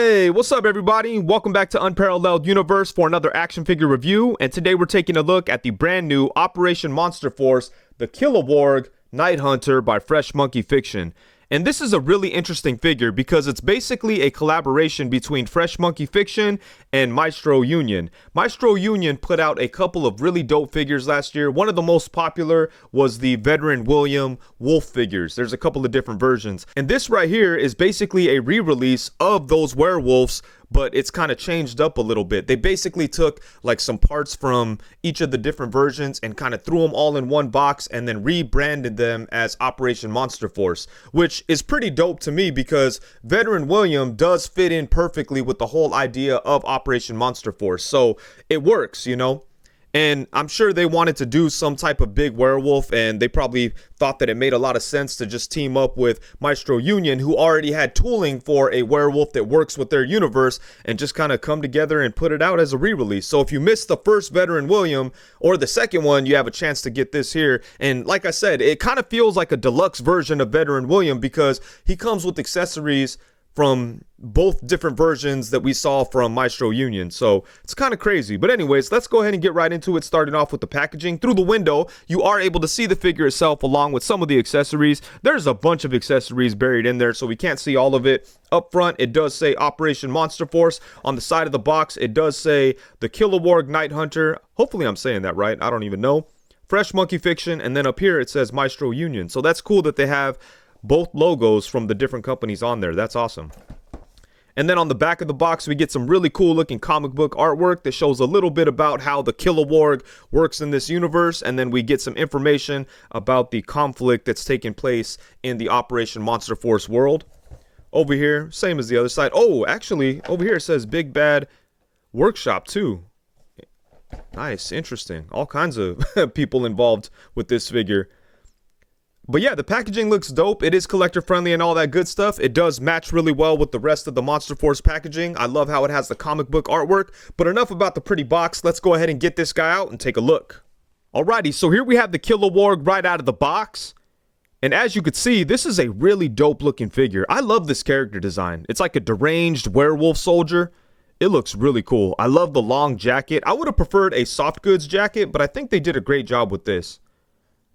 Hey, what's up everybody? Welcome back to Unparalleled Universe for another action figure review, and today we're taking a look at the brand new Operation Monster Force, the Kiloworg Night Hunter by Fresh Monkey Fiction. And this is a really interesting figure because it's basically a collaboration between Fresh Monkey Fiction and Maestro Union. Maestro Union put out a couple of really dope figures last year. One of the most popular was the Veteran William Wolf figures. There's a couple of different versions. And this right here is basically a re-release of those werewolves, but it's kind of changed up a little bit. They basically took like some parts from each of the different versions and kind of threw them all in one box and then rebranded them as Operation Monster Force, which is pretty dope to me because Veteran William does fit in perfectly with the whole idea of Operation Monster Force. So it works, you know? And I'm sure they wanted to do some type of big werewolf, and they probably thought that it made a lot of sense to just team up with Maestro Union, who already had tooling for a werewolf that works with their universe, and just kind of come together and put it out as a re-release. So if you missed the first Veteran William or the second one, you have a chance to get this here. And like I said, it kind of feels like a deluxe version of Veteran William because he comes with accessories from both different versions that we saw from Maestro Union. So it's kind of crazy. But anyways, let's go ahead and get right into it, starting off with the packaging. Through the window, you are able to see the figure itself along with some of the accessories. There's a bunch of accessories buried in there, so we can't see all of it. Up front, it does say Operation Monster Force. On the side of the box, it does say the Kiloworg Night Hunter. Hopefully I'm saying that right. I don't even know. Fresh Monkey Fiction. And then up here, it says Maestro Union. So that's cool that they have both logos from the different companies on there. That's awesome. And then on the back of the box, we get some really cool looking comic book artwork that shows a little bit about how the Kiloworg works in this universe. And then we get some information about the conflict that's taking place in the Operation Monster Force world. Over here, same as the other side. Oh, actually, over here it says Big Bad Workshop too. Nice, interesting. All kinds of people involved with this figure. But yeah, the packaging looks dope. It is collector friendly and all that good stuff. It does match really well with the rest of the Monster Force packaging. I love how it has the comic book artwork. But enough about the pretty box. Let's go ahead and get this guy out and take a look. Alrighty, so here we have the Kiloworg right out of the box. And as you can see, this is a really dope looking figure. I love this character design. It's like a deranged werewolf soldier. It looks really cool. I love the long jacket. I would have preferred a soft goods jacket, but I think they did a great job with this.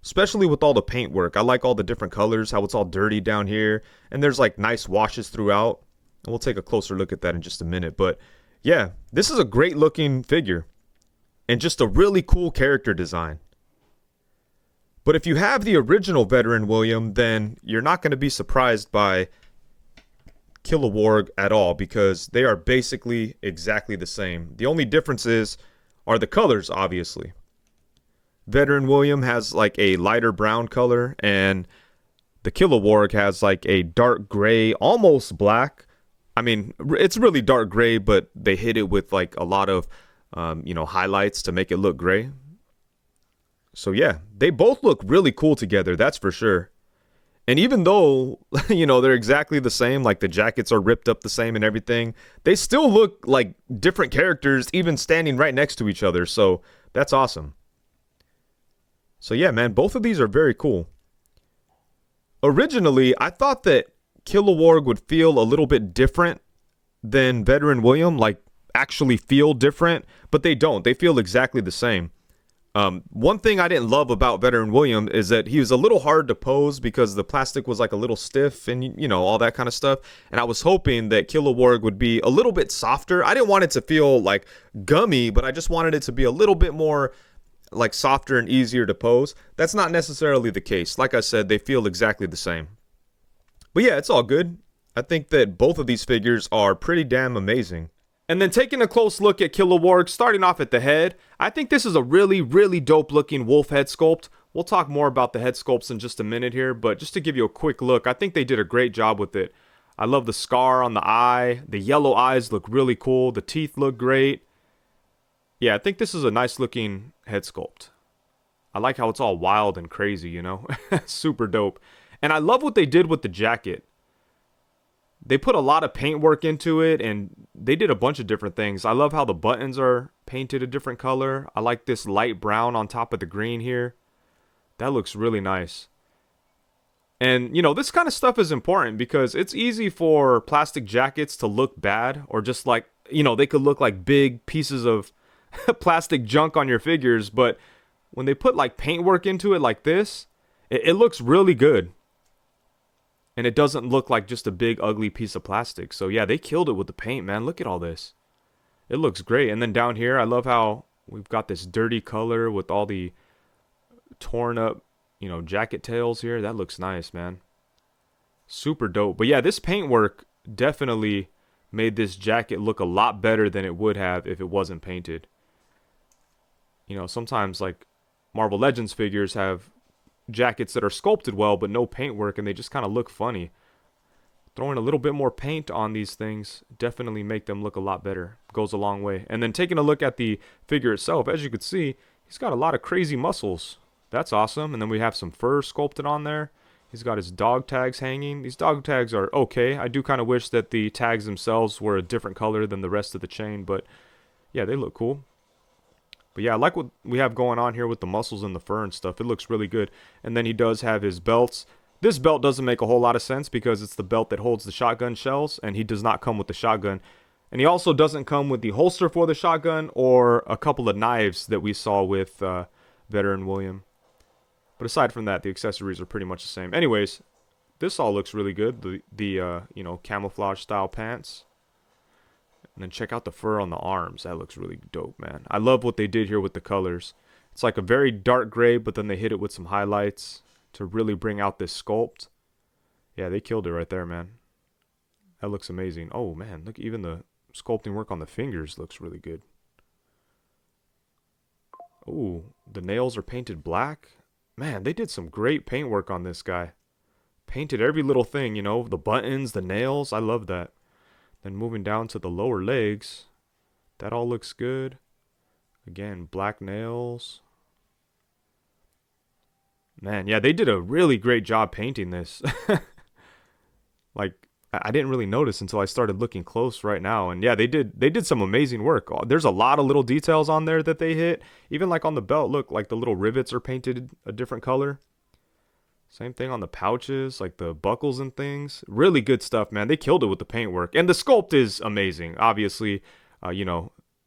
Especially with all the paint work. I like all the different colors, how it's all dirty down here. And there's like nice washes throughout. And we'll take a closer look at that in just a minute. But yeah, this is a great looking figure. And just a really cool character design. But if you have the original Veteran William, then you're not going to be surprised by Kiloworg at all. Because they are basically exactly the same. The only differences are the colors, obviously. Veteran William has like a lighter brown color, and the Kiloworg has like a dark gray, almost black. I mean, it's really dark gray, but they hit it with like a lot of, highlights to make it look gray. So yeah, they both look really cool together, that's for sure. And even though, they're exactly the same, like the jackets are ripped up the same and everything, they still look like different characters, even standing right next to each other. So that's awesome. So yeah, man, both of these are very cool. Originally, I thought that Kiloworg would feel a little bit different than Veteran William, like actually feel different, but they don't. They feel exactly the same. One thing I didn't love about Veteran William is that he was a little hard to pose because the plastic was like a little stiff and, all that kind of stuff. And I was hoping that Kiloworg would be a little bit softer. I didn't want it to feel like gummy, but I just wanted it to be a little bit more like softer and easier to pose. That's not necessarily the case. Like I said, they feel exactly the same. But yeah, it's all good. I think that both of these figures are pretty damn amazing. And then taking a close look at Kiloworg, starting off at the head, I think this is a really, really dope looking wolf head sculpt. We'll talk more about the head sculpts in just a minute here, but just to give you a quick look, I think they did a great job with it. I love the scar on the eye. The yellow eyes look really cool. The teeth look great. Yeah, I think this is a nice looking head sculpt. I like how it's all wild and crazy, Super dope. And I love what they did with the jacket. They put a lot of paint work into it, and they did a bunch of different things. I love how the buttons are painted a different color. I like this light brown on top of the green here. That looks really nice. And, this kind of stuff is important because it's easy for plastic jackets to look bad, or just like, they could look like big pieces of plastic junk on your figures. But when they put like paintwork into it like this, it looks really good. And it doesn't look like just a big ugly piece of plastic. So yeah, they killed it with the paint, man. Look at all this. It looks great. And then down here, I love how we've got this dirty color with all the torn up, jacket tails here. That looks nice, man. Super dope. But yeah, this paintwork definitely made this jacket look a lot better than it would have if it wasn't painted. Sometimes like Marvel Legends figures have jackets that are sculpted well but no paintwork, and they just kind of look funny. Throwing a little bit more paint on these things definitely make them look a lot better. Goes a long way. And then taking a look at the figure itself, as you can see, he's got a lot of crazy muscles. That's awesome. And then we have some fur sculpted on there. He's got his dog tags hanging. These dog tags are okay. I do kind of wish that the tags themselves were a different color than the rest of the chain, but yeah, they look cool. But yeah, I like what we have going on here with the muscles and the fur and stuff. It looks really good. And then he does have his belts. This belt doesn't make a whole lot of sense because it's the belt that holds the shotgun shells, and he does not come with the shotgun. And he also doesn't come with the holster for the shotgun or a couple of knives that we saw with Veteran William. But aside from that, the accessories are pretty much the same. Anyways, this all looks really good. The camouflage style pants. And then check out the fur on the arms. That looks really dope, man. I love what they did here with the colors. It's like a very dark gray, but then they hit it with some highlights to really bring out this sculpt. Yeah, they killed it right there, man. That looks amazing. Oh, man, look, even the sculpting work on the fingers looks really good. Oh, the nails are painted black. Man, they did some great paint work on this guy. Painted every little thing, the buttons, the nails. I love that. Then moving down to the lower legs. That all looks good. Again, black nails. Man, yeah, they did a really great job painting this. Like, I didn't really notice until I started looking close right now. And yeah, they did some amazing work. There's a lot of little details on there that they hit. Even like on the belt, look, like the little rivets are painted a different color. Same thing on the pouches, like the buckles and things. Really good stuff, man. They killed it with the paintwork. And the sculpt is amazing. Obviously,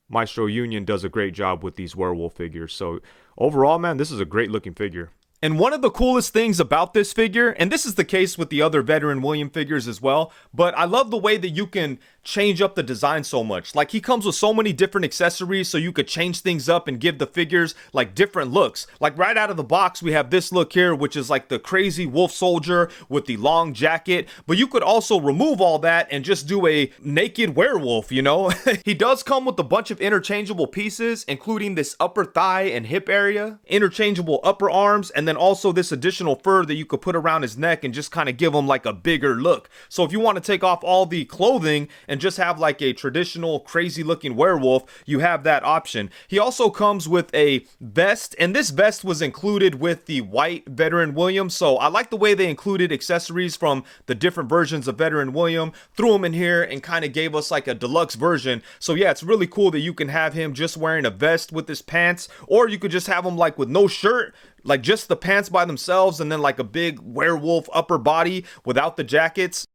Maestro Union does a great job with these werewolf figures. So overall, man, this is a great looking figure. And one of the coolest things about this figure, and this is the case with the other Veteran William figures as well, but I love the way that you can change up the design so much. Like, he comes with so many different accessories, so you could change things up and give the figures like different looks. Like right out of the box, we have this look here, which is like the crazy wolf soldier with the long jacket, but you could also remove all that and just do a naked werewolf, He does come with a bunch of interchangeable pieces, including this upper thigh and hip area, interchangeable upper arms, and then also this additional fur that you could put around his neck and just kind of give him like a bigger look. So if you want to take off all the clothing and just have like a traditional crazy looking werewolf, you have that option. He also comes with a vest, and this vest was included with the white Veteran William. So I like the way they included accessories from the different versions of Veteran William, threw them in here and kind of gave us like a deluxe version. So yeah, it's really cool that you can have him just wearing a vest with his pants, or you could just have him like with no shirt, like just the pants by themselves, and then like a big werewolf upper body without the jackets.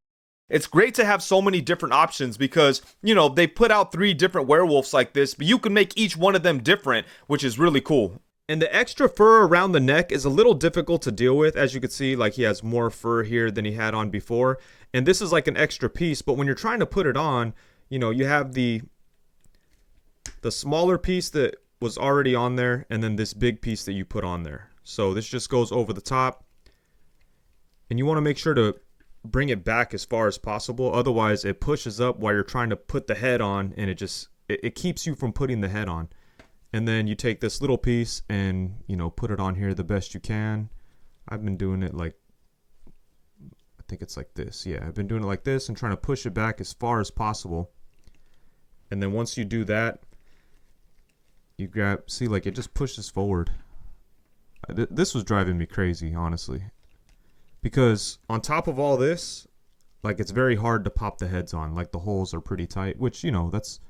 It's great to have so many different options because, they put out 3 different werewolves like this, but you can make each one of them different, which is really cool. And the extra fur around the neck is a little difficult to deal with. As you can see, like he has more fur here than he had on before. And this is like an extra piece, but when you're trying to put it on, you have the smaller piece that was already on there, and then this big piece that you put on there. So this just goes over the top, and you want to make sure to bring it back as far as possible. Otherwise, it pushes up while you're trying to put the head on, and it keeps you from putting the head on. And then you take this little piece and, put it on here the best you can. I've been doing it like, I think it's like this. Yeah, I've been doing it like this and trying to push it back as far as possible. And then once you do that, you see, like it just pushes forward. This was driving me crazy, honestly. Because on top of all this, like it's very hard to pop the heads on. Like the holes are pretty tight, which, that's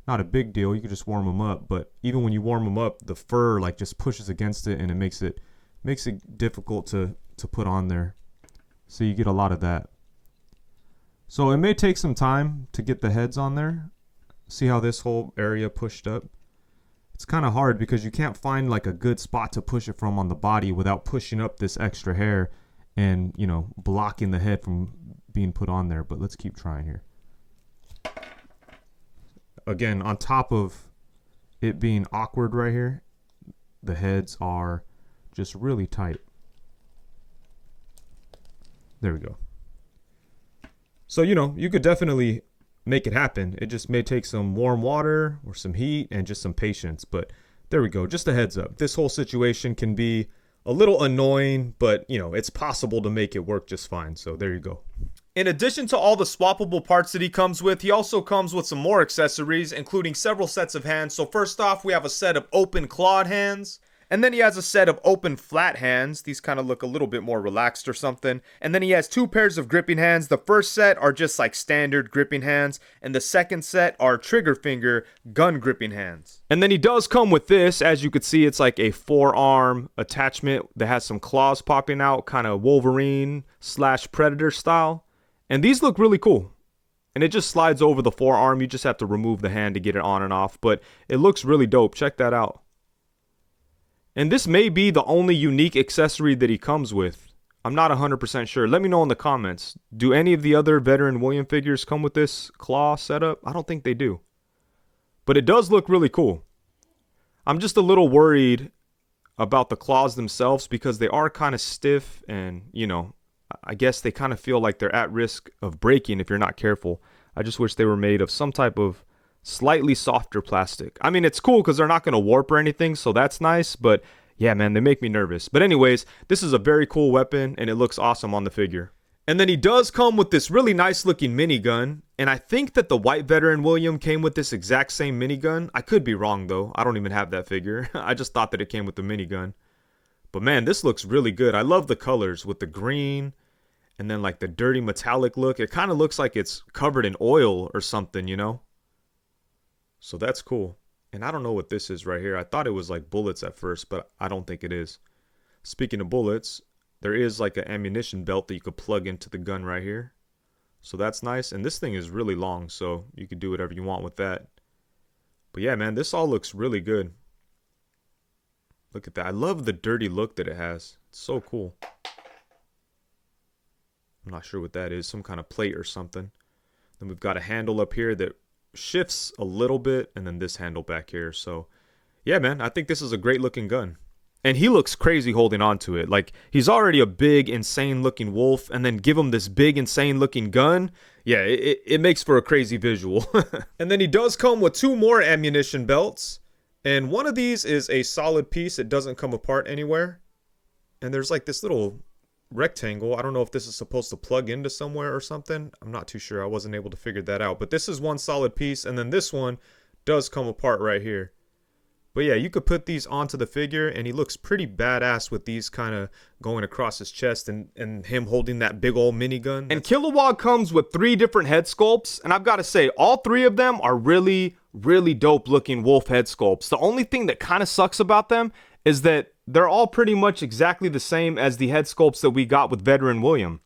not a big deal. You can just warm them up. But even when you warm them up, the fur like just pushes against it, and it makes it difficult to put on there. So you get a lot of that. So it may take some time to get the heads on there. See how this whole area pushed up? It's kind of hard because you can't find like a good spot to push it from on the body without pushing up this extra hair and, you know, blocking the head from being put on there. But let's keep trying here. Again, on top of it being awkward right here, the heads are just really tight. There we go. So, you know, you could definitely make it happen. It just may take some warm water or some heat and just some patience. But there we go. Just a heads up. This whole situation can be a little annoying, but, you know, it's possible to make it work just fine. So there you go. In addition to all the swappable parts that he comes with, he also comes with some more accessories, including several sets of hands. So first off, we have a set of open clawed hands. And then he has a set of open flat hands. These kind of look a little bit more relaxed or something. And then he has two pairs of gripping hands. The first set are just like standard gripping hands. And the second set are trigger finger gun gripping hands. And then he does come with this. As you could see, it's like a forearm attachment that has some claws popping out, kind of Wolverine / Predator style. And these look really cool. And it just slides over the forearm. You just have to remove the hand to get it on and off. But it looks really dope. Check that out. And this may be the only unique accessory that he comes with. I'm not 100% sure. Let me know in the comments. Do any of the other Veteran William figures come with this claw setup? I don't think they do. But it does look really cool. I'm just a little worried about the claws themselves because they are kind of stiff and, you know, I guess they kind of feel like they're at risk of breaking if you're not careful. I just wish they were made of some type of slightly softer plastic. I mean, it's cool because they're not going to warp or anything, so that's nice. But yeah, man, they make me nervous. But anyways, this is a very cool weapon, and it looks awesome on the figure. And then he does come with this really nice looking minigun. And I think that the white Veteran William came with this exact same minigun. I could be wrong, though. I don't even have that figure. I just thought that it came with the minigun. But man, this looks really good. I love the colors with the green and then like the dirty metallic look. It kind of looks like it's covered in oil or something, you know? So that's cool. And I don't know what this is right here. I thought it was like bullets at first, but I don't think it is. Speaking of bullets, there is like an ammunition belt that you could plug into the gun right here. So that's nice. And this thing is really long, so you could do whatever you want with that. But yeah, man, this all looks really good. Look at that. I love the dirty look that it has. It's so cool. I'm not sure what that is. Some kind of plate or something. Then we've got a handle up here that shifts a little bit, and then this handle back here. So yeah, man, I think this is a great looking gun. And he looks crazy holding on to it. Like, he's already a big, insane looking wolf, and then give him this big, insane looking gun. Yeah, it makes for a crazy visual. And then he does come with 2 more ammunition belts. And one of these is a solid piece. It doesn't come apart anywhere. And there's like this little rectangle. I don't know if this is supposed to plug into somewhere or something. I'm not too sure. I wasn't able to figure that out. But this is one solid piece. And then this one does come apart right here. But yeah, you could put these onto the figure, and he looks pretty badass with these kind of going across his chest and him holding that big old minigun. And Kiloworg comes with 3 different head sculpts, and I've got to say, all 3 of them are really, really dope looking wolf head sculpts. The only thing that kind of sucks about them is that they're all pretty much exactly the same as the head sculpts that we got with Veteran William.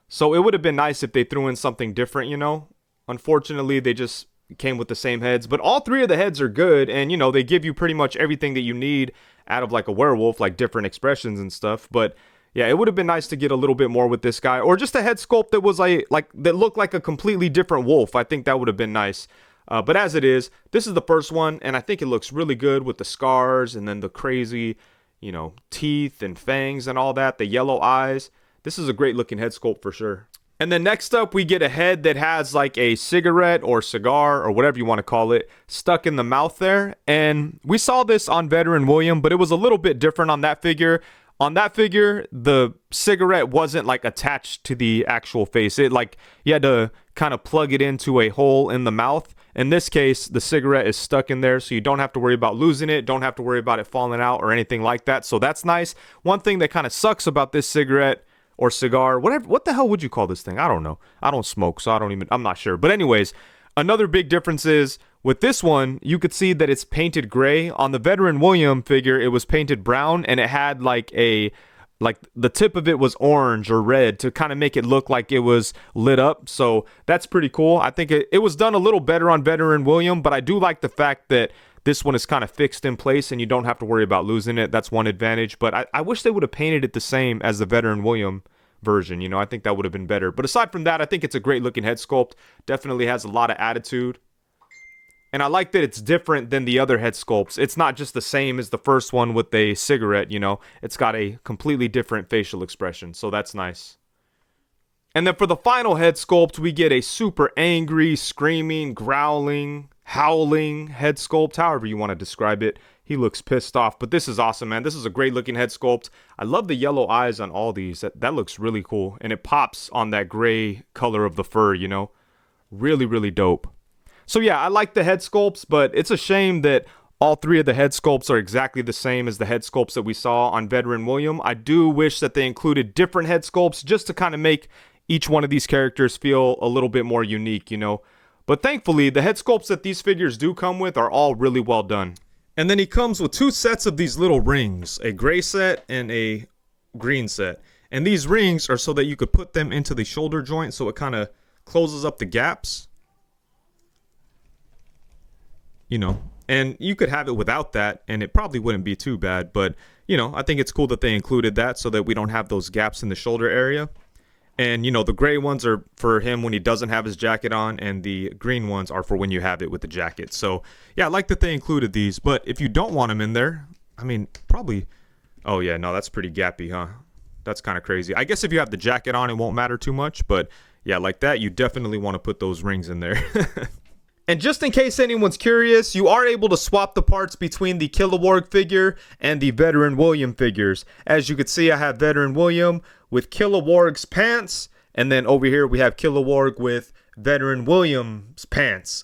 So it would have been nice if they threw in something different, you know? Unfortunately, they just came with the same heads, but all 3 of the heads are good, and you know, they give you pretty much everything that you need out of like a werewolf, like different expressions and stuff. But yeah, it would have been nice to get a little bit more with this guy, or just a head sculpt that was like that looked like a completely different wolf. I think that would have been nice. But as it is, this is the first one, and I think it looks really good with the scars and then the crazy, you know, teeth and fangs and all that, the yellow eyes. This is a great looking head sculpt for sure. And then next up, we get a head that has like a cigarette or cigar or whatever you want to call it stuck in the mouth there. And we saw this on Veteran William, but it was a little bit different on that figure. On that figure, the cigarette wasn't like attached to the actual face. It like, you had to kind of plug it into a hole in the mouth. In this case, the cigarette is stuck in there, so you don't have to worry about losing it, don't have to worry about it falling out or anything like that. So that's nice. One thing that kind of sucks about this cigarette or cigar, whatever, what the hell would you call this thing? I don't know. I don't smoke, so I'm not sure. But anyways, another big difference is with this one, you could see that it's painted gray. On the Veteran William figure, it was painted brown, and it had like a like the tip of it was orange or red to kind of make it look like it was lit up. So that's pretty cool. I think it was done a little better on Veteran William, but I do like the fact that this one is kind of fixed in place and you don't have to worry about losing it. That's one advantage, but I wish they would have painted it the same as the Veteran William version. You know, I think that would have been better. But aside from that, I think it's a great looking head sculpt. Definitely has a lot of attitude. And I like that it's different than the other head sculpts. It's not just the same as the first one with a cigarette, you know. It's got a completely different facial expression, so that's nice. And then for the final head sculpt, we get a super angry, screaming, growling, howling head sculpt, however you want to describe it. He looks pissed off, but this is awesome, man. This is a great looking head sculpt. I love the yellow eyes on all these. That looks really cool, and it pops on that gray color of the fur, you know. Really, really dope. So yeah, I like the head sculpts, but it's a shame that all three of the head sculpts are exactly the same as the head sculpts that we saw on Veteran William. I do wish that they included different head sculpts just to kind of make each one of these characters feel a little bit more unique, you know. But thankfully, the head sculpts that these figures do come with are all really well done. And then he comes with two sets of these little rings, a gray set and a green set. And these rings are so that you could put them into the shoulder joint so it kind of closes up the gaps. You know, and you could have it without that and it probably wouldn't be too bad, but you know, I think it's cool that they included that so that we don't have those gaps in the shoulder area. And you know, the gray ones are for him when he doesn't have his jacket on, and the green ones are for when you have it with the jacket. So yeah, I like that they included these, but if you don't want them in there, I mean, probably, oh yeah, no, that's pretty gappy, huh? That's kind of crazy. I guess if you have the jacket on, it won't matter too much, but yeah, like that, you definitely want to put those rings in there. And just in case anyone's curious, you are able to swap the parts between the Kiloworg figure and the Veteran William figures. As you can see, I have Veteran William with Kiloworg's pants, and then over here we have Kiloworg with Veteran William's pants.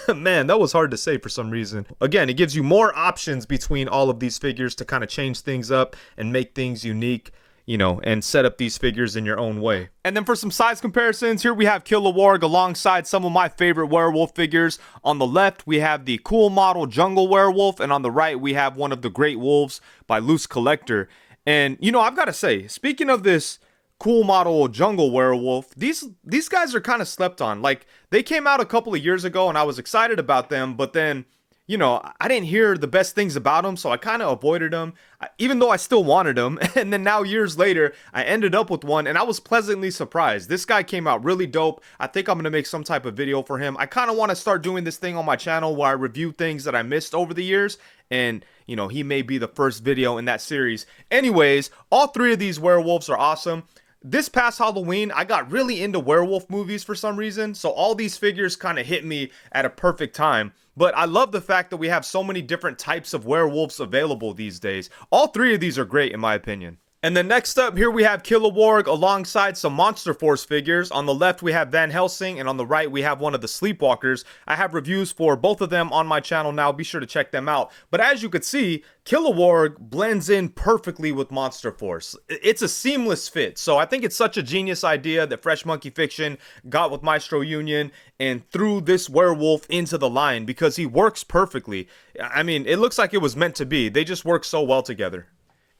Man, that was hard to say for some reason. Again, it gives you more options between all of these figures to kind of change things up and make things unique, you know, and set up these figures in your own way. And then for some size comparisons, here we have Kiloworg alongside some of my favorite werewolf figures. On the left, we have the cool model Jungle Werewolf, and on the right, we have one of the Great Wolves by Loose Collector. And, you know, I've got to say, speaking of this cool model Jungle Werewolf, these guys are kind of slept on. Like, they came out a couple of years ago, and I was excited about them, but then, you know, I didn't hear the best things about them, so I kind of avoided them, even though I still wanted them. And then now, years later, I ended up with one, and I was pleasantly surprised. This guy came out really dope. I think I'm going to make some type of video for him. I kind of want to start doing this thing on my channel where I review things that I missed over the years, and, you know, he may be the first video in that series. Anyways, all three of these werewolves are awesome. This past Halloween, I got really into werewolf movies for some reason, so all these figures kind of hit me at a perfect time. But I love the fact that we have so many different types of werewolves available these days. All three of these are great in my opinion. And then next up, here we have Kiloworg alongside some Monster Force figures. On the left, we have Van Helsing, and on the right, we have one of the Sleepwalkers. I have reviews for both of them on my channel now. Be sure to check them out. But as you could see, Kiloworg blends in perfectly with Monster Force. It's a seamless fit. So I think it's such a genius idea that Fresh Monkey Fiction got with Maestro Union and threw this werewolf into the line because he works perfectly. I mean, it looks like it was meant to be. They just work so well together.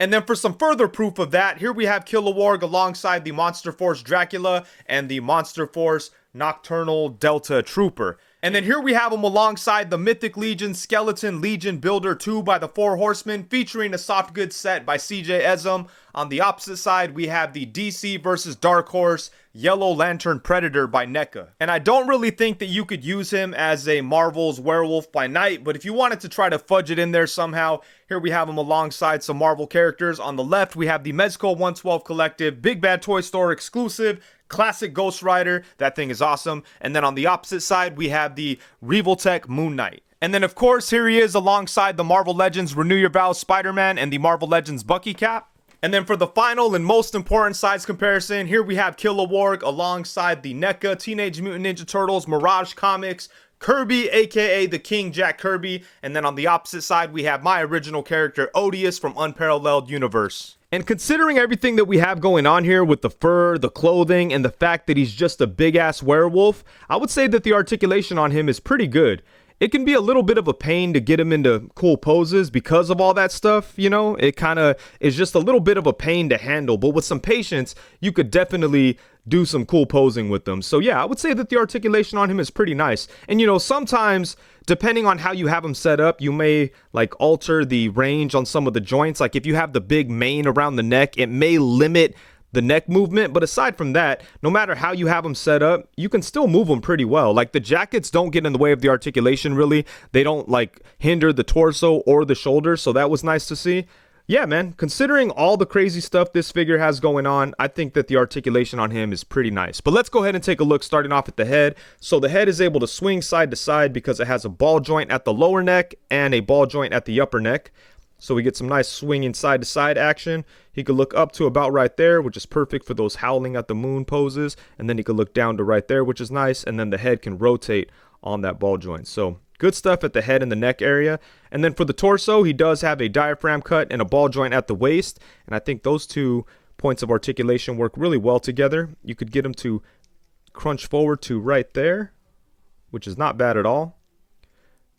And then for some further proof of that, here we have Kiloworg alongside the Monster Force Dracula and the Monster Force Nocturnal Delta Trooper. And then here we have him alongside the Mythic Legion Skeleton Legion Builder 2 by the Four Horsemen, featuring a soft goods set by CJ Ezum. On the opposite side, we have the DC vs. Dark Horse Yellow Lantern Predator by NECA. And I don't really think that you could use him as a Marvel's Werewolf by Night, but if you wanted to try to fudge it in there somehow, here we have him alongside some Marvel characters. On the left, we have the Mezco 112 Collective Big Bad Toy Store exclusive Classic Ghost Rider. That thing is awesome. And then on the opposite side, we have the Revoltech Moon Knight. And then, of course, here he is alongside the Marvel Legends Renew Your Vows Spider-Man and the Marvel Legends Bucky Cap. And then for the final and most important size comparison, here we have Kiloworg alongside the NECA Teenage Mutant Ninja Turtles Mirage Comics Kirby, aka the King Jack Kirby. And then on the opposite side, we have my original character Odious from Unparalleled Universe. And considering everything that we have going on here with the fur, the clothing, and the fact that he's just a big-ass werewolf, I would say that the articulation on him is pretty good. it can be a little bit of a pain to get him into cool poses because of all that stuff, you know? It kind of is just a little bit of a pain to handle, but with some patience, you could definitely do some cool posing with them. So yeah, I would say that the articulation on him is pretty nice. And you know, sometimes depending on how you have him set up, you may like alter the range on some of the joints. Like if you have the big mane around the neck, it may limit the neck movement, but aside from that, no matter how you have them set up, you can still move them pretty well. Like the jackets don't get in the way of the articulation really. They don't like hinder the torso or the shoulders, so that was nice to see. Yeah, man, considering all the crazy stuff this figure has going on, I think that the articulation on him is pretty nice. But let's go ahead and take a look starting off at the head. So the head is able to swing side to side because it has a ball joint at the lower neck and a ball joint at the upper neck. So we get some nice swinging side to side action. He could look up to about right there, which is perfect for those howling at the moon poses. And then he could look down to right there, which is nice. And then the head can rotate on that ball joint. So good stuff at the head and the neck area. And then for the torso, he does have a diaphragm cut and a ball joint at the waist. And I think those 2 points of articulation work really well together. You could get him to crunch forward to right there, which is not bad at all.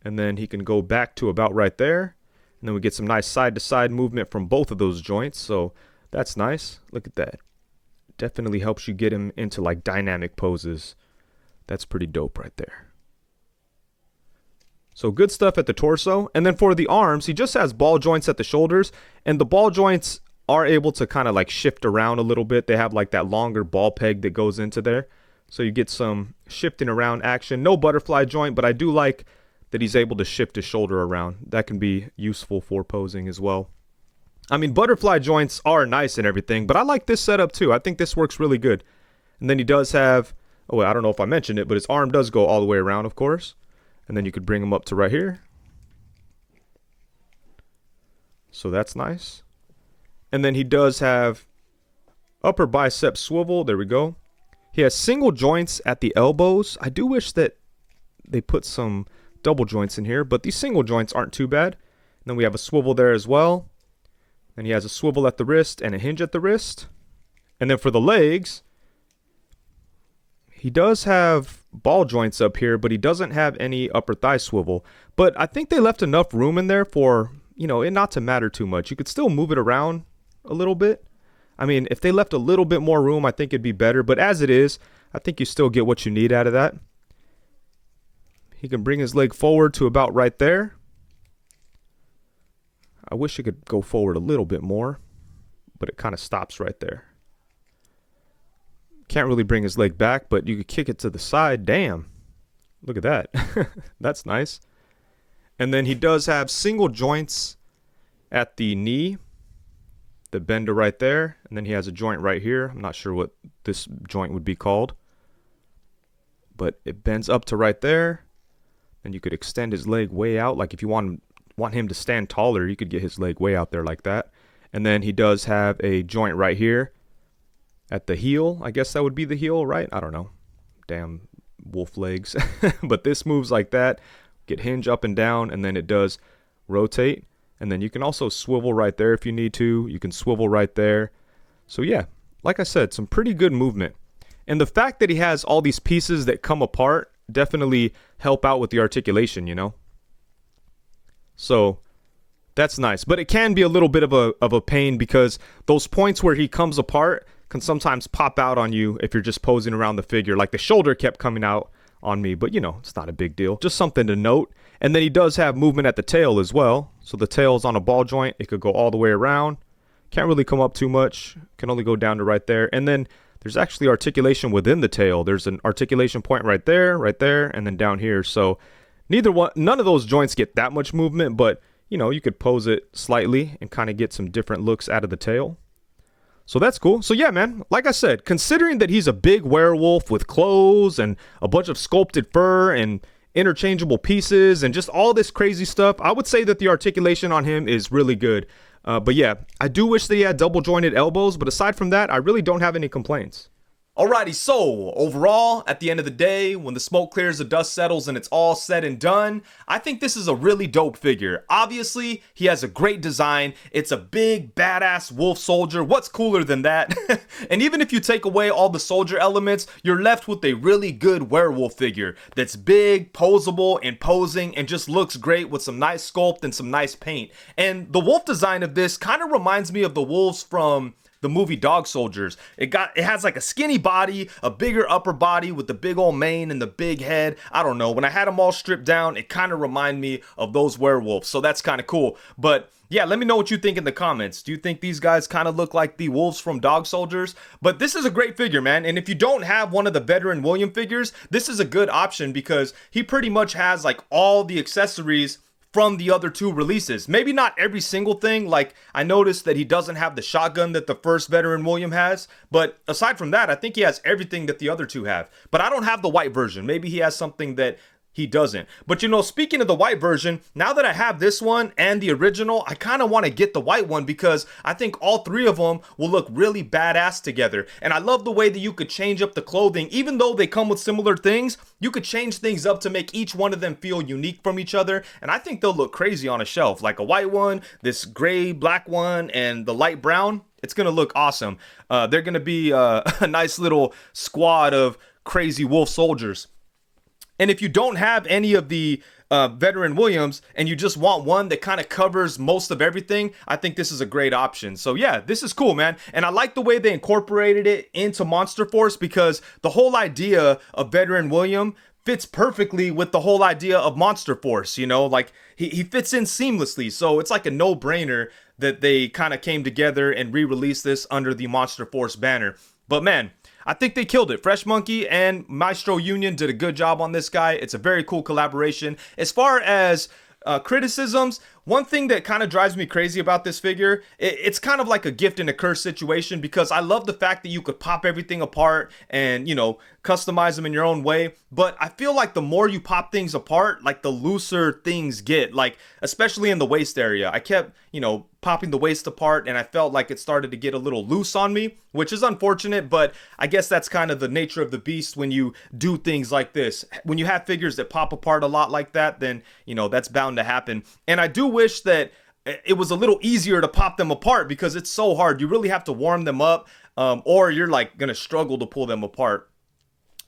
And then he can go back to about right there. And then we get some nice side-to-side movement from both of those joints. So that's nice. Look at that. Definitely helps you get him into like dynamic poses. That's pretty dope right there. So good stuff at the torso. And then for the arms, he just has ball joints at the shoulders. And the ball joints are able to kind of like shift around a little bit. They have like that longer ball peg that goes into there. So you get some shifting around action. No butterfly joint, but I do like that he's able to shift his shoulder around. That can be useful for posing as well. I mean, butterfly joints are nice and everything, but I like this setup too. I think this works really good. And then he does have, oh, I don't know if I mentioned it, but his arm does go all the way around, of course. And then you could bring him up to right here. So that's nice. And then he does have upper bicep swivel. There we go. He has single joints at the elbows. I do wish that they put some double joints in here, but these single joints aren't too bad. And then we have a swivel there as well. And he has a swivel at the wrist and a hinge at the wrist. And then for the legs, he does have ball joints up here, but he doesn't have any upper thigh swivel. But I think they left enough room in there for, you know, it not to matter too much. You could still move it around a little bit. I mean, if they left a little bit more room, I think it'd be better. But as it is, I think you still get what you need out of that. He can bring his leg forward to about right there. I wish it could go forward a little bit more, but it kind of stops right there. Can't really bring his leg back, but you could kick it to the side. Damn. Look at that. That's nice. And then he does have single joints at the knee. The bender right there. And then he has a joint right here. I'm not sure what this joint would be called. But it bends up to right there. And you could extend his leg way out. Like if you want him to stand taller, you could get his leg way out there like that. And then he does have a joint right here at the heel. I guess that would be the heel, right? I don't know. Damn wolf legs. But this moves like that. Get hinge up and down, and then it does rotate. And then you can also swivel right there if you need to. You can swivel right there. So yeah, like I said, some pretty good movement. And the fact that he has all these pieces that come apart definitely help out with the articulation, you know? So that's nice. But it can be a little bit of a pain because those points where he comes apart can sometimes pop out on you if you're just posing around the figure. Like the shoulder kept coming out on me, but you know, it's not a big deal. Just something to note. And then he does have movement at the tail as well. So the tail is on a ball joint. It could go all the way around. Can't really come up too much. Can only go down to right there. And then there's actually articulation within the tail. There's an articulation point right there, and then down here. So none of those joints get that much movement, but you know, you could pose it slightly and kind of get some different looks out of the tail. So that's cool. So yeah, man, like I said, considering that he's a big werewolf with clothes and a bunch of sculpted fur and interchangeable pieces and just all this crazy stuff, I would say that the articulation on him is really good. But yeah, I do wish that he had double jointed elbows, but aside from that, I really don't have any complaints. Alrighty, so overall, at the end of the day, when the smoke clears, the dust settles, and it's all said and done, I think this is a really dope figure. Obviously, he has a great design. It's a big, badass wolf soldier. What's cooler than that? And even if you take away all the soldier elements, you're left with a really good werewolf figure that's big, posable, imposing, and just looks great with some nice sculpt and some nice paint. And the wolf design of this kind of reminds me of the wolves from the movie Dog Soldiers. It has like a skinny body, a bigger upper body with the big old mane and the big head. I don't know. When I had them all stripped down, it kind of reminded me of those werewolves. So that's kind of cool. But yeah, let me know what you think in the comments. Do you think these guys kind of look like the wolves from Dog Soldiers? But this is a great figure, man. And if you don't have one of the veteran William figures, this is a good option because he pretty much has like all the accessories from the other two releases. Maybe not every single thing. Like, I noticed that he doesn't have the shotgun that the first veteran William has, but aside from that, I think he has everything that the other two have. But I don't have the white version. Maybe he has something that he doesn't. But you know, speaking of the white version, now that I have this one and the original, I kind of want to get the white one because I think all three of them will look really badass together. And I love the way that you could change up the clothing. Even though they come with similar things, you could change things up to make each one of them feel unique from each other. And I think they'll look crazy on a shelf. Like a white one, this gray, black one, and the light brown. It's going to look awesome. They're going to be a nice little squad of crazy wolf soldiers. And if you don't have any of the veteran Williams and you just want one that kind of covers most of everything, I think this is a great option. So yeah, this is cool, man. And I like the way they incorporated it into Monster Force because the whole idea of veteran William fits perfectly with the whole idea of Monster Force, you know, like he fits in seamlessly. So it's like a no-brainer that they kind of came together and re-released this under the Monster Force banner. But man, I think they killed it. Fresh Monkey and Maestro Union did a good job on this guy. It's a very cool collaboration. As far as criticisms, one thing that kind of drives me crazy about this figure, it's kind of like a gift and a curse situation because I love the fact that you could pop everything apart and, you know, customize them in your own way. But I feel like the more you pop things apart, like the looser things get, like especially in the waist area. I kept, you know, popping the waist apart and I felt like it started to get a little loose on me, which is unfortunate, but I guess that's kind of the nature of the beast when you do things like this. When you have figures that pop apart a lot like that, then, you know, that's bound to happen. And I do wish that it was a little easier to pop them apart because it's so hard. You really have to warm them up or you're like gonna struggle to pull them apart.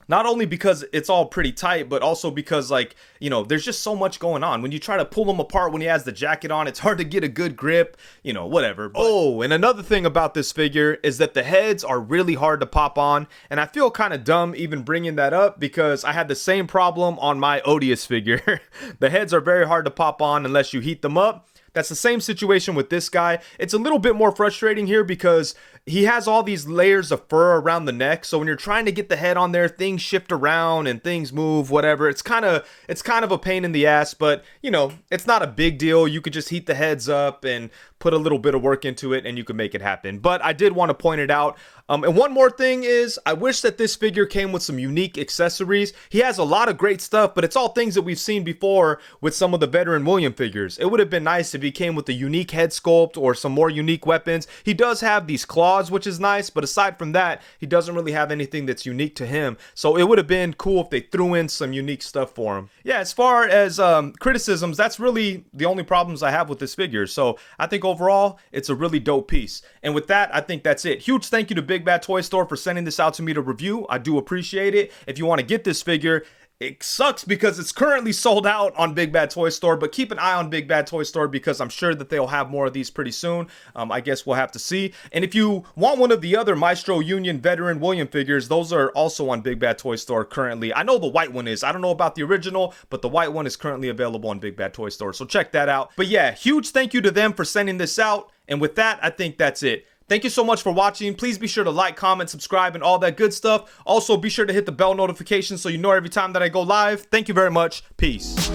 Not only because it's all pretty tight, but also because, like, you know, there's just so much going on. When you try to pull him apart when he has the jacket on, it's hard to get a good grip, you know, whatever. But oh, and another thing about this figure is that the heads are really hard to pop on. And I feel kind of dumb even bringing that up because I had the same problem on my Odious figure. The heads are very hard to pop on unless you heat them up. That's the same situation with this guy. It's a little bit more frustrating here because he has all these layers of fur around the neck. So when you're trying to get the head on there, things shift around and things move, whatever. It's kind of a pain in the ass, but you know, it's not a big deal. You could just heat the heads up and put a little bit of work into it and you can make it happen. But I did want to point it out. And one more thing is I wish that this figure came with some unique accessories. He has a lot of great stuff, but it's all things that we've seen before with some of the veteran William figures. It would have been nice if he came with a unique head sculpt or some more unique weapons. He does have these claws, which is nice, but aside from that, he doesn't really have anything that's unique to him. So it would have been cool if they threw in some unique stuff for him. Yeah, as far as criticisms, that's really the only problems I have with this figure. So I think overall, it's a really dope piece. And with that, I think that's it. Huge thank you to Big Bad Toy Store for sending this out to me to review. I do appreciate it. If you want to get this figure, it sucks because it's currently sold out on Big Bad Toy Store, but keep an eye on Big Bad Toy Store because I'm sure that they'll have more of these pretty soon. I guess we'll have to see. And if you want one of the other Maestro Union veteran William figures, those are also on Big Bad Toy Store currently. I know the white one is. I don't know about the original, but the white one is currently available on Big Bad Toy Store. So check that out. But yeah, huge thank you to them for sending this out. And with that, I think that's it. Thank you so much for watching. Please be sure to like, comment, subscribe, and all that good stuff. Also, be sure to hit the bell notification so you know every time that I go live. Thank you very much. Peace.